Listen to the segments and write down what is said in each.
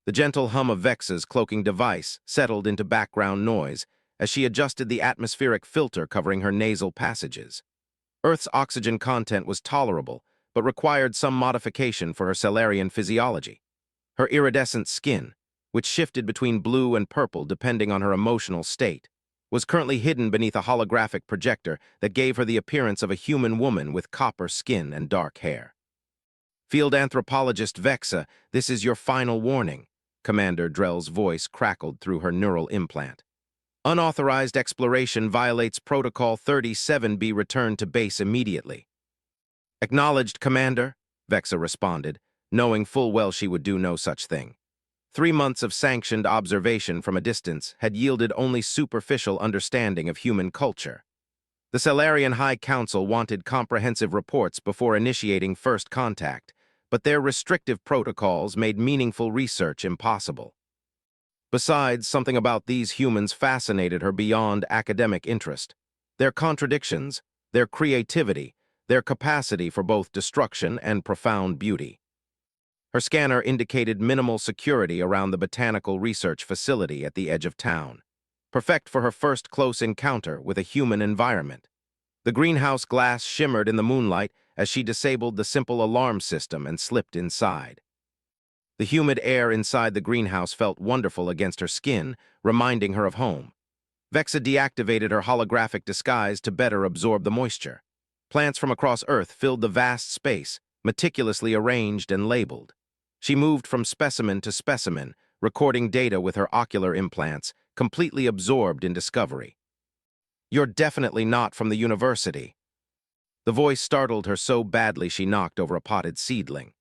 The gentle hum of Vexa's cloaking device settled into background noise as she adjusted the atmospheric filter covering her nasal passages. Earth's oxygen content was tolerable, but required some modification for her Salarian physiology. Her iridescent skin, which shifted between blue and purple depending on her emotional state, was currently hidden beneath a holographic projector that gave her the appearance of a human woman with copper skin and dark hair. Field anthropologist Vexa, this is your final warning, Commander Drell's voice crackled through her neural implant. Unauthorized exploration violates Protocol 37. Be returned to base immediately. Acknowledged, Commander, Vexa responded, knowing full well she would do no such thing. 3 months of sanctioned observation from a distance had yielded only superficial understanding of human culture. The Salarian High Council wanted comprehensive reports before initiating first contact, but their restrictive protocols made meaningful research impossible. Besides, something about these humans fascinated her beyond academic interest. Their contradictions, their creativity, their capacity for both destruction and profound beauty. Her scanner indicated minimal security around the botanical research facility at the edge of town, perfect for her first close encounter with a human environment. The greenhouse glass shimmered in the moonlight as she disabled the simple alarm system and slipped inside. The humid air inside the greenhouse felt wonderful against her skin, reminding her of home. Vexa deactivated her holographic disguise to better absorb the moisture. Plants from across Earth filled the vast space, meticulously arranged and labeled. She moved from specimen to specimen, recording data with her ocular implants, completely absorbed in discovery. You're definitely not from the university. The voice startled her so badly she knocked over a potted seedling.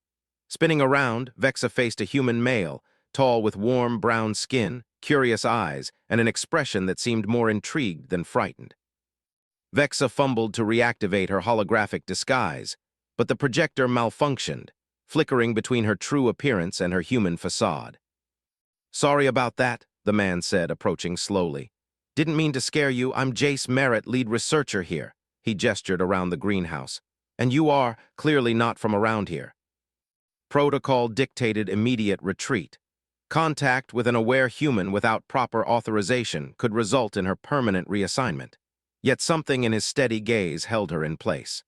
Spinning around, Vexa faced a human male, tall with warm brown skin, curious eyes, and an expression that seemed more intrigued than frightened. Vexa fumbled to reactivate her holographic disguise, but the projector malfunctioned, flickering between her true appearance and her human facade. Sorry about that, the man said, approaching slowly. Didn't mean to scare you. I'm Jace Merritt, lead researcher here. He gestured around the greenhouse. And you are clearly not from around here. Protocol dictated immediate retreat. Contact with an aware human without proper authorization could result in her permanent reassignment. Yet something in his steady gaze held her in place.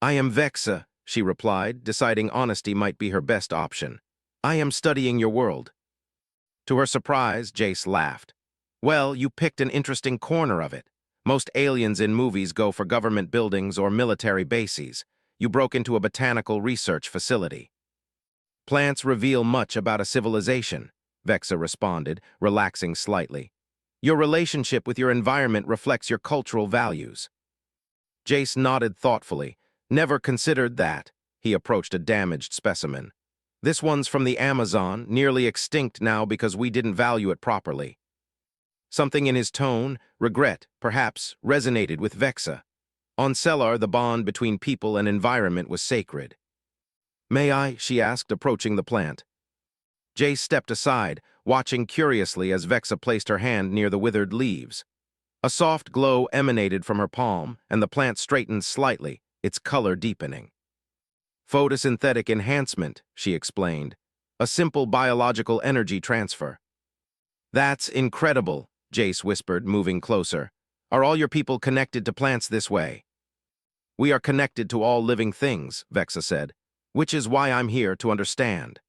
I am Vexa, she replied, deciding honesty might be her best option. I am studying your world. To her surprise, Jace laughed. Well, you picked an interesting corner of it. Most aliens in movies go for government buildings or military bases. You broke into a botanical research facility. Plants reveal much about a civilization, Vexa responded, relaxing slightly. Your relationship with your environment reflects your cultural values. Jace nodded thoughtfully. Never considered that. He approached a damaged specimen. This one's from the Amazon, nearly extinct now because we didn't value it properly. Something in his tone, regret, perhaps, resonated with Vexa. On Cellar, the bond between people and environment was sacred. May I? She asked, approaching the plant. Jace stepped aside, watching curiously as Vexa placed her hand near the withered leaves. A soft glow emanated from her palm, and the plant straightened slightly, its color deepening. Photosynthetic enhancement, she explained. A simple biological energy transfer. That's incredible, Jace whispered, moving closer. Are all your people connected to plants this way? We are connected to all living things, Vexa said, which is why I'm here to understand.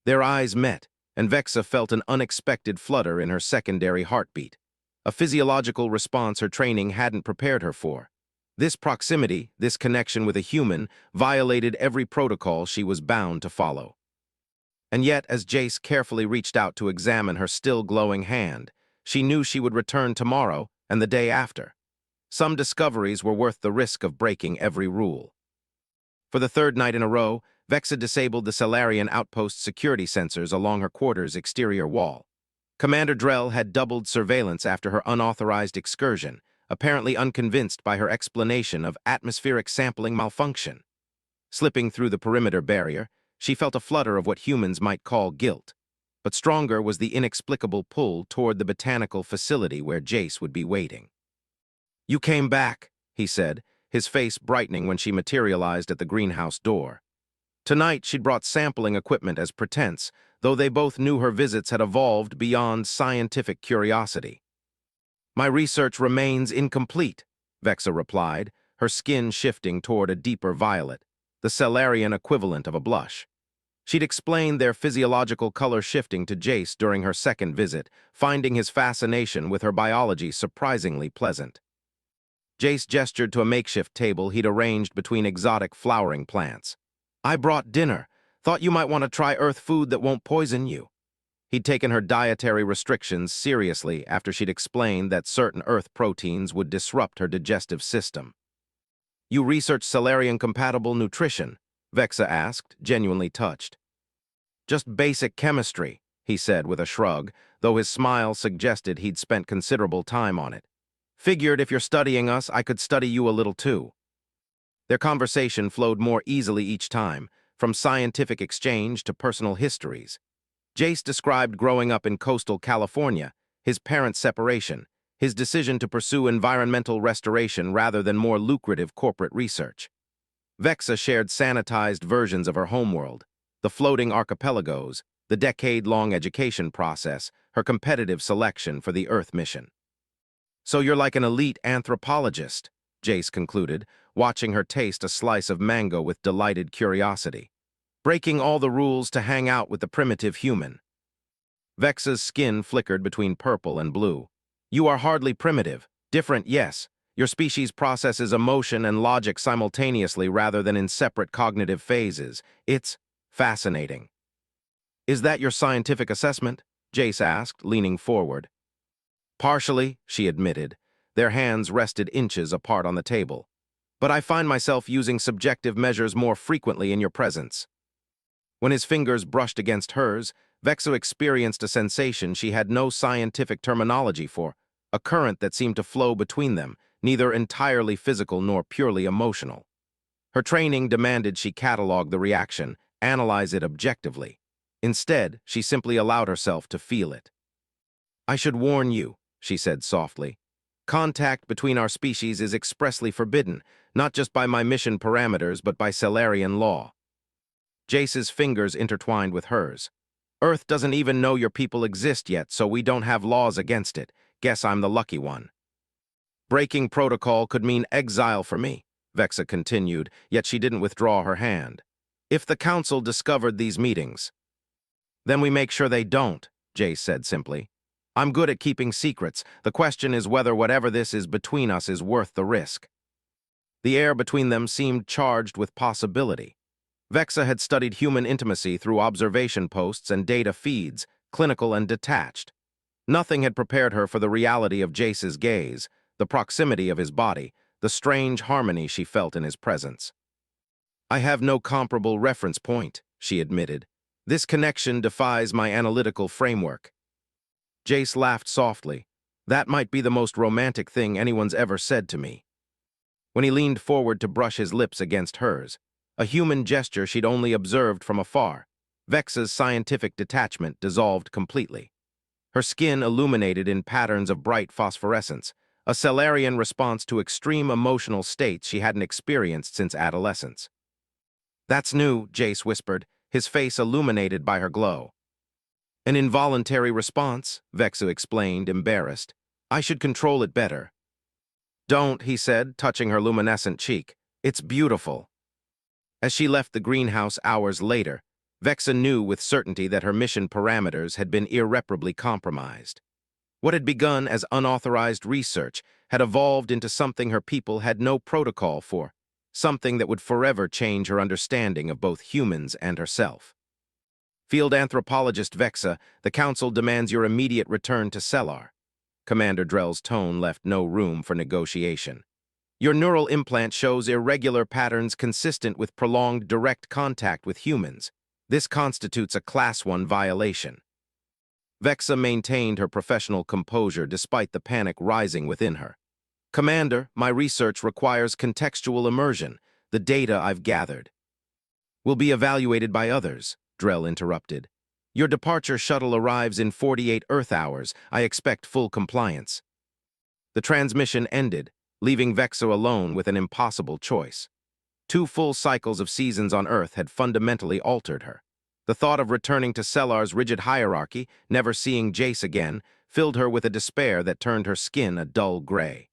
Their eyes met, and Vexa felt an unexpected flutter in her secondary heartbeat, a physiological response her training hadn't prepared her for. This proximity, this connection with a human, violated every protocol she was bound to follow. And yet, as Jace carefully reached out to examine her still glowing hand, she knew she would return tomorrow and the day after. Some discoveries were worth the risk of breaking every rule. For the third night in a row, Vexa disabled the Salarian outpost security sensors along her quarters' exterior wall. Commander Drell had doubled surveillance after her unauthorized excursion, apparently unconvinced by her explanation of atmospheric sampling malfunction. Slipping through the perimeter barrier, she felt a flutter of what humans might call guilt. But stronger was the inexplicable pull toward the botanical facility where Jace would be waiting. You came back, he said, his face brightening when she materialized at the greenhouse door. Tonight, she'd brought sampling equipment as pretense, though they both knew her visits had evolved beyond scientific curiosity. "My research remains incomplete," Vexa replied, her skin shifting toward a deeper violet, the Celarian equivalent of a blush. She'd explained their physiological color shifting to Jace during her second visit, finding his fascination with her biology surprisingly pleasant. Jace gestured to a makeshift table he'd arranged between exotic flowering plants. "I brought dinner. Thought you might want to try Earth food that won't poison you." He'd taken her dietary restrictions seriously after she'd explained that certain Earth proteins would disrupt her digestive system. "You research Solarian-compatible nutrition?" Vexa asked, genuinely touched. "Just basic chemistry," he said with a shrug, though his smile suggested he'd spent considerable time on it. "Figured if you're studying us, I could study you a little too." Their conversation flowed more easily each time, from scientific exchange to personal histories. Jace described growing up in coastal California, his parents' separation, his decision to pursue environmental restoration rather than more lucrative corporate research. Vexa shared sanitized versions of her homeworld, the floating archipelagos, the decade-long education process, her competitive selection for the Earth mission. "So you're like an elite anthropologist," Jace concluded, watching her taste a slice of mango with delighted curiosity. "Breaking all the rules to hang out with the primitive human." Vexa's skin flickered between purple and blue. "You are hardly primitive. Different, yes. Your species processes emotion and logic simultaneously rather than in separate cognitive phases. It's fascinating." "Is that your scientific assessment?" Jace asked, leaning forward. "Partially," she admitted. Their hands rested inches apart on the table. "But I find myself using subjective measures more frequently in your presence." When his fingers brushed against hers, Vexa experienced a sensation she had no scientific terminology for, a current that seemed to flow between them, neither entirely physical nor purely emotional. Her training demanded she catalog the reaction, analyze it objectively. Instead, she simply allowed herself to feel it. "I should warn you," she said softly. "Contact between our species is expressly forbidden, not just by my mission parameters, but by Celarian law." Jace's fingers intertwined with hers. "Earth doesn't even know your people exist yet, so we don't have laws against it. Guess I'm the lucky one." "Breaking protocol could mean exile for me," Vexa continued, yet she didn't withdraw her hand. "If the Council discovered these meetings." "Then we make sure they don't," Jace said simply. "I'm good at keeping secrets. The question is whether whatever this is between us is worth the risk." The air between them seemed charged with possibility. Vexa had studied human intimacy through observation posts and data feeds, clinical and detached. Nothing had prepared her for the reality of Jace's gaze, the proximity of his body, the strange harmony she felt in his presence. "I have no comparable reference point," she admitted. "This connection defies my analytical framework." Jace laughed softly. "That might be the most romantic thing anyone's ever said to me." When he leaned forward to brush his lips against hers, a human gesture she'd only observed from afar, Vexa's scientific detachment dissolved completely. Her skin illuminated in patterns of bright phosphorescence, a Celarian response to extreme emotional states she hadn't experienced since adolescence. "That's new," Jace whispered, his face illuminated by her glow. "An involuntary response," Vexa explained, embarrassed. "I should control it better." "Don't," he said, touching her luminescent cheek. "It's beautiful." As she left the greenhouse hours later, Vexa knew with certainty that her mission parameters had been irreparably compromised. What had begun as unauthorized research had evolved into something her people had no protocol for, something that would forever change her understanding of both humans and herself. "Field anthropologist Vexa, the Council demands your immediate return to Cellar." Commander Drell's tone left no room for negotiation. "Your neural implant shows irregular patterns consistent with prolonged direct contact with humans. This constitutes a Class 1 violation." Vexa maintained her professional composure despite the panic rising within her. "Commander, my research requires contextual immersion. The data I've gathered will be evaluated by others," Drell interrupted. "Your departure shuttle arrives in 48 Earth hours. I expect full compliance." The transmission ended, leaving Vexa alone with an impossible choice. 2 full cycles of seasons on Earth had fundamentally altered her. The thought of returning to Sellar's rigid hierarchy, never seeing Jace again, filled her with a despair that turned her skin a dull gray.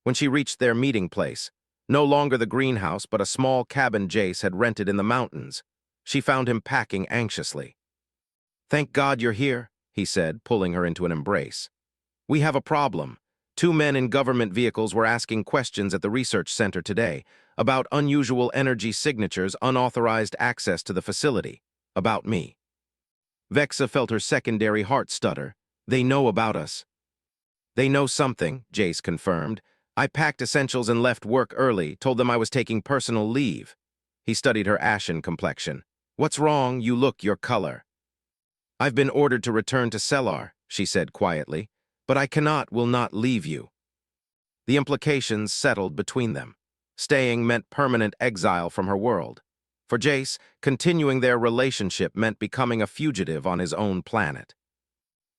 When she reached their meeting place, no longer the greenhouse but a small cabin Jace had rented in the mountains, she found him packing anxiously. "Thank God you're here," he said, pulling her into an embrace. "We have a problem. 2 men in government vehicles were asking questions at the research center today about unusual energy signatures, unauthorized access to the facility. About me." Vexa felt her secondary heart stutter. "They know about us." "They know something," Jace confirmed. "I packed essentials and left work early, told them I was taking personal leave." He studied her ashen complexion. "What's wrong? You look your color." "I've been ordered to return to Sellar," she said quietly, "but I will not leave you." The implications settled between them. Staying meant permanent exile from her world. For Jace, continuing their relationship meant becoming a fugitive on his own planet.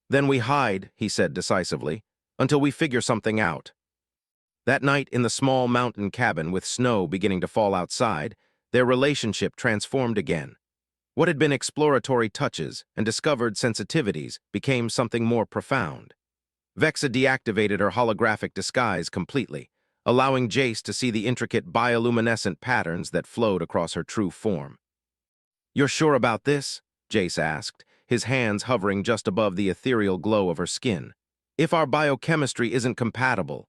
"Then we hide," he said decisively, "until we figure something out." That night in the small mountain cabin with snow beginning to fall outside, their relationship transformed again. What had been exploratory touches and discovered sensitivities became something more profound. Vexa deactivated her holographic disguise completely, allowing Jace to see the intricate bioluminescent patterns that flowed across her true form. "You're sure about this?" Jace asked, his hands hovering just above the ethereal glow of her skin. "If our biochemistry isn't compatible—"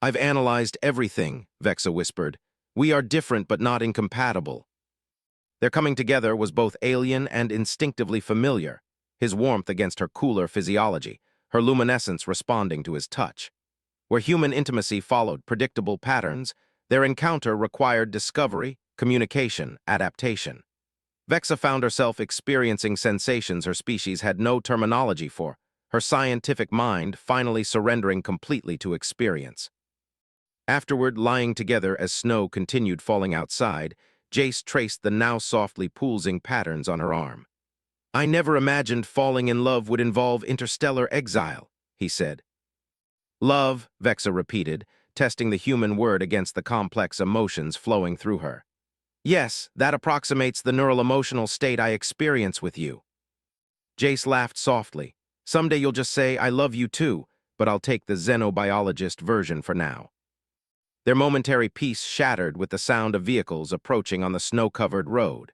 "I've analyzed everything," Vexa whispered. "We are different but not incompatible." Their coming together was both alien and instinctively familiar, his warmth against her cooler physiology, her luminescence responding to his touch. Where human intimacy followed predictable patterns, their encounter required discovery, communication, adaptation. Vexa found herself experiencing sensations her species had no terminology for, her scientific mind finally surrendering completely to experience. Afterward, lying together as snow continued falling outside, Jace traced the now softly pulsing patterns on her arm. "I never imagined falling in love would involve interstellar exile," he said. "Love," Vexa repeated, testing the human word against the complex emotions flowing through her. "Yes, that approximates the neural-emotional state I experience with you." Jace laughed softly. "Someday you'll just say, 'I love you too,' but I'll take the xenobiologist version for now." Their momentary peace shattered with the sound of vehicles approaching on the snow-covered road.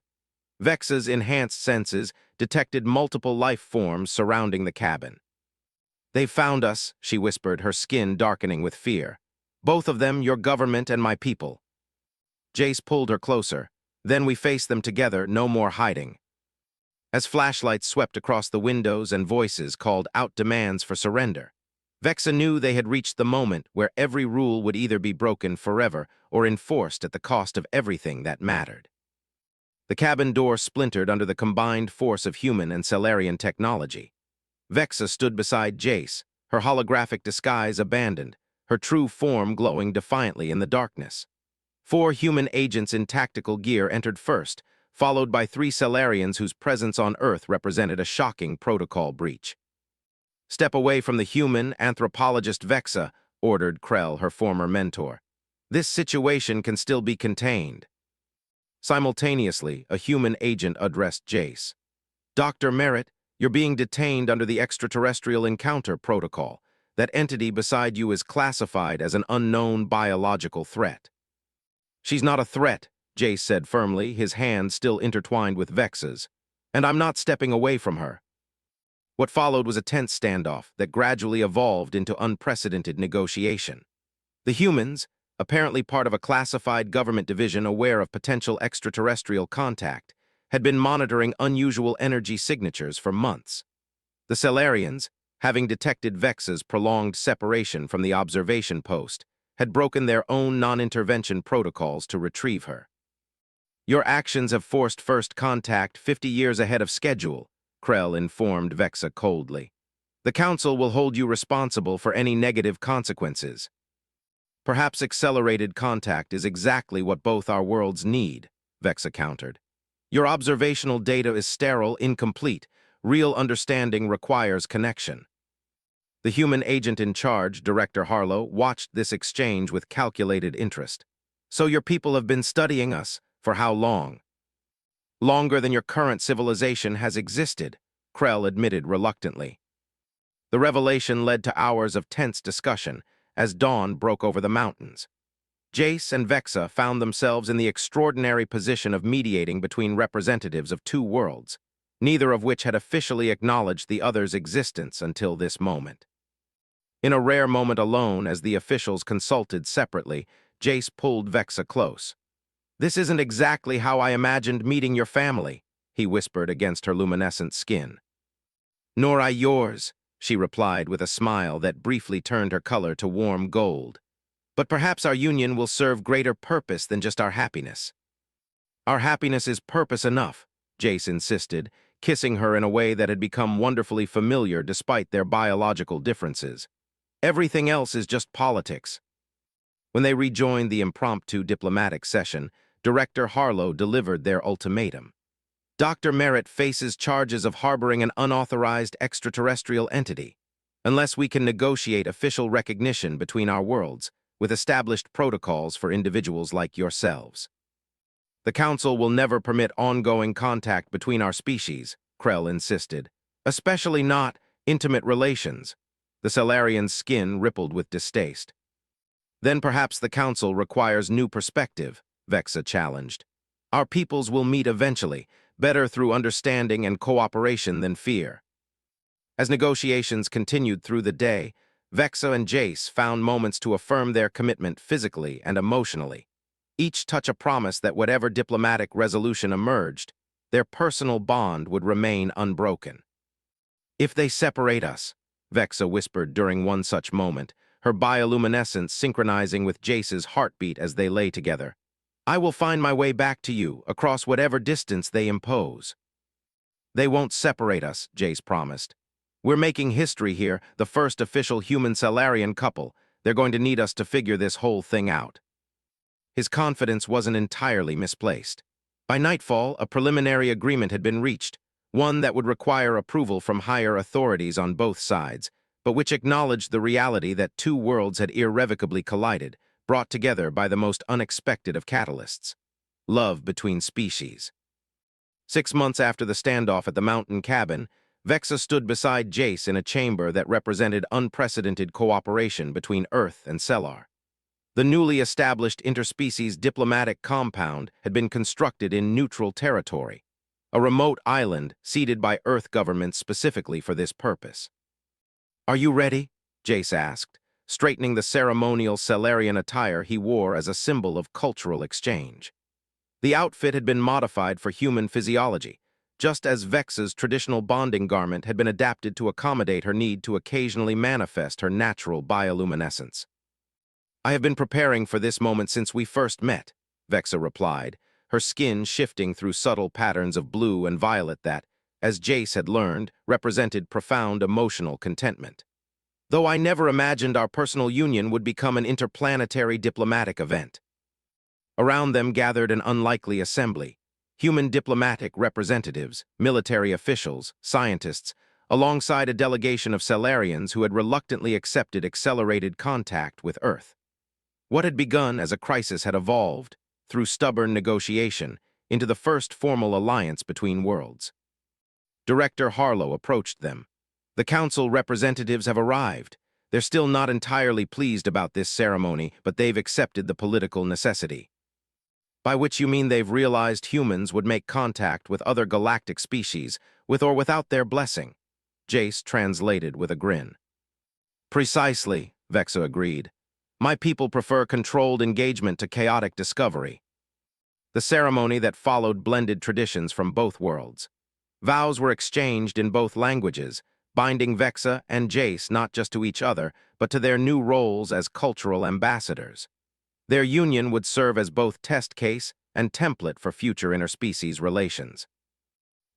Vexa's enhanced senses detected multiple life forms surrounding the cabin. "They've found us," she whispered, her skin darkening with fear. "Both of them, your government and my people." Jace pulled her closer. "Then we face them together, no more hiding." As flashlights swept across the windows and voices called out demands for surrender, Vexa knew they had reached the moment where every rule would either be broken forever or enforced at the cost of everything that mattered. The cabin door splintered under the combined force of human and Sellarian technology. Vexa stood beside Jace, her holographic disguise abandoned, her true form glowing defiantly in the darkness. 4 human agents in tactical gear entered first, followed by 3 Sellarians whose presence on Earth represented a shocking protocol breach. "Step away from the human, anthropologist Vexa," ordered Krell, her former mentor. "This situation can still be contained." Simultaneously, a human agent addressed Jace. "Dr. Merritt, you're being detained under the extraterrestrial encounter protocol. That entity beside you is classified as an unknown biological threat." "She's not a threat," Jace said firmly, his hands still intertwined with Vexa's. "And I'm not stepping away from her." What followed was a tense standoff that gradually evolved into unprecedented negotiation. The humans, apparently part of a classified government division aware of potential extraterrestrial contact, had been monitoring unusual energy signatures for months. The Sellarians, having detected Vexa's prolonged separation from the observation post, had broken their own non-intervention protocols to retrieve her. "Your actions have forced first contact 50 years ahead of schedule," Krell informed Vexa coldly. "The Council will hold you responsible for any negative consequences." "Perhaps accelerated contact is exactly what both our worlds need," Vexa countered. "Your observational data is sterile, incomplete. Real understanding requires connection." The human agent in charge, Director Harlow, watched this exchange with calculated interest. So your people have been studying us. For how long? Longer than your current civilization has existed, Krell admitted reluctantly. The revelation led to hours of tense discussion as dawn broke over the mountains. Jace and Vexa found themselves in the extraordinary position of mediating between representatives of two worlds, neither of which had officially acknowledged the other's existence until this moment. In a rare moment alone, as the officials consulted separately, Jace pulled Vexa close. "This isn't exactly how I imagined meeting your family," he whispered against her luminescent skin. "Nor I yours," she replied with a smile that briefly turned her color to warm gold. "But perhaps our union will serve greater purpose than just our happiness." "Our happiness is purpose enough," Jace insisted, kissing her in a way that had become wonderfully familiar despite their biological differences. "Everything else is just politics." When they rejoined the impromptu diplomatic session, Director Harlow delivered their ultimatum. "Dr. Merritt faces charges of harboring an unauthorized extraterrestrial entity. Unless we can negotiate official recognition between our worlds, with established protocols for individuals like yourselves. The Council will never permit ongoing contact between our species," Krell insisted. "Especially not intimate relations." The Salarian's skin rippled with distaste. "Then perhaps the Council requires new perspective," Vexa challenged. "Our peoples will meet eventually, better through understanding and cooperation than fear." As negotiations continued through the day, Vexa and Jace found moments to affirm their commitment physically and emotionally. Each touch a promise that whatever diplomatic resolution emerged, their personal bond would remain unbroken. "If they separate us," Vexa whispered during one such moment, her bioluminescence synchronizing with Jace's heartbeat as they lay together, "I will find my way back to you across whatever distance they impose." "They won't separate us," Jace promised. "We're making history here, the first official human-Salarian couple. They're going to need us to figure this whole thing out." His confidence wasn't entirely misplaced. By nightfall, a preliminary agreement had been reached, one that would require approval from higher authorities on both sides, but which acknowledged the reality that two worlds had irrevocably collided, brought together by the most unexpected of catalysts: love between species. 6 months after the standoff at the mountain cabin, Vexa stood beside Jace in a chamber that represented unprecedented cooperation between Earth and Sellar. The newly established interspecies diplomatic compound had been constructed in neutral territory, a remote island ceded by Earth governments specifically for this purpose. "Are you ready?" Jace asked, straightening the ceremonial Salarian attire he wore as a symbol of cultural exchange. The outfit had been modified for human physiology, just as Vexa's traditional bonding garment had been adapted to accommodate her need to occasionally manifest her natural bioluminescence. "I have been preparing for this moment since we first met," Vexa replied, her skin shifting through subtle patterns of blue and violet that, as Jace had learned, represented profound emotional contentment. "Though I never imagined our personal union would become an interplanetary diplomatic event." Around them gathered an unlikely assembly: human diplomatic representatives, military officials, scientists, alongside a delegation of Salarians who had reluctantly accepted accelerated contact with Earth. What had begun as a crisis had evolved, through stubborn negotiation, into the first formal alliance between worlds. Director Harlow approached them. "The Council representatives have arrived. They're still not entirely pleased about this ceremony, but they've accepted the political necessity." "By which you mean they've realized humans would make contact with other galactic species, with or without their blessing," Jace translated with a grin. "Precisely," Vexa agreed. "My people prefer controlled engagement to chaotic discovery." The ceremony that followed blended traditions from both worlds. Vows were exchanged in both languages, binding Vexa and Jace not just to each other, but to their new roles as cultural ambassadors. Their union would serve as both test case and template for future interspecies relations.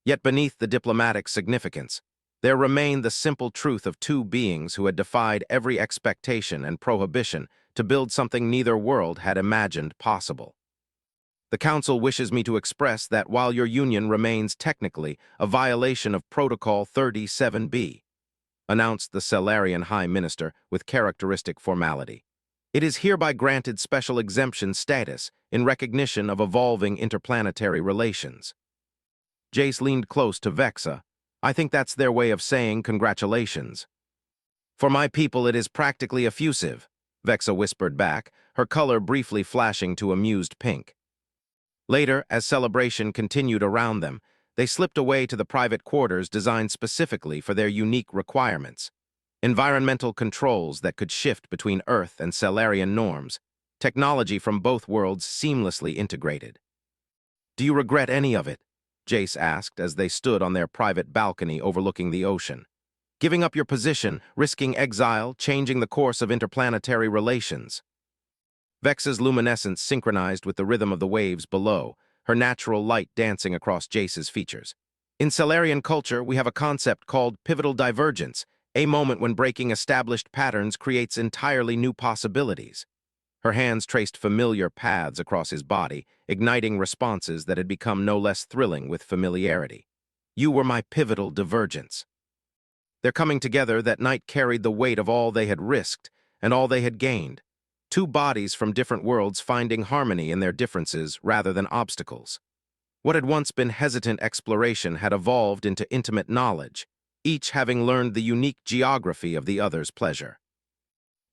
Yet beneath the diplomatic significance, there remained the simple truth of two beings who had defied every expectation and prohibition to build something neither world had imagined possible. "The Council wishes me to express that while your union remains technically a violation of Protocol 37B, announced the Salarian High Minister with characteristic formality. It is hereby granted special exemption status in recognition of evolving interplanetary relations. Jace leaned close to Vexa. I think that's their way of saying congratulations. For my people, it is practically effusive, Vexa whispered back, her color briefly flashing to amused pink. Later, as celebration continued around them, they slipped away to the private quarters designed specifically for their unique requirements. Environmental controls that could shift between Earth and Celarian norms, technology from both worlds seamlessly integrated. Do you regret any of it? Jace asked as they stood on their private balcony overlooking the ocean. Giving up your position, risking exile, changing the course of interplanetary relations. Vexa's luminescence synchronized with the rhythm of the waves below, her natural light dancing across Jace's features. In Celarian culture, we have a concept called pivotal divergence, a moment when breaking established patterns creates entirely new possibilities. Her hands traced familiar paths across his body, igniting responses that had become no less thrilling with familiarity. You were my pivotal divergence. Their coming together that night carried the weight of all they had risked and all they had gained. Two bodies from different worlds finding harmony in their differences rather than obstacles. What had once been hesitant exploration had evolved into intimate knowledge, each having learned the unique geography of the other's pleasure.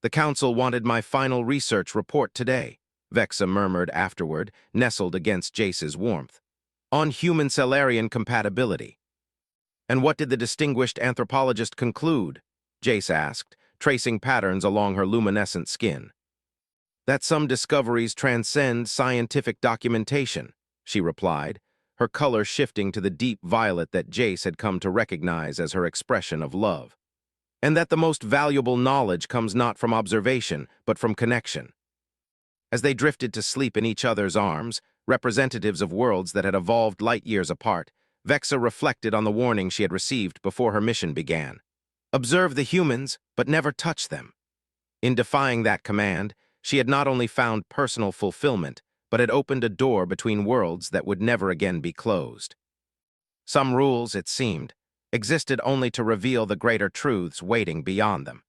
The Council wanted my final research report today, Vexa murmured afterward, nestled against Jace's warmth. On human Celarian compatibility. And what did the distinguished anthropologist conclude? Jace asked, tracing patterns along her luminescent skin. That some discoveries transcend scientific documentation, she replied, her color shifting to the deep violet that Jace had come to recognize as her expression of love. And that the most valuable knowledge comes not from observation, but from connection. As they drifted to sleep in each other's arms, representatives of worlds that had evolved light years apart, Vexa reflected on the warning she had received before her mission began. Observe the humans, but never touch them. In defying that command, she had not only found personal fulfillment, but had opened a door between worlds that would never again be closed. Some rules, it seemed, existed only to reveal the greater truths waiting beyond them.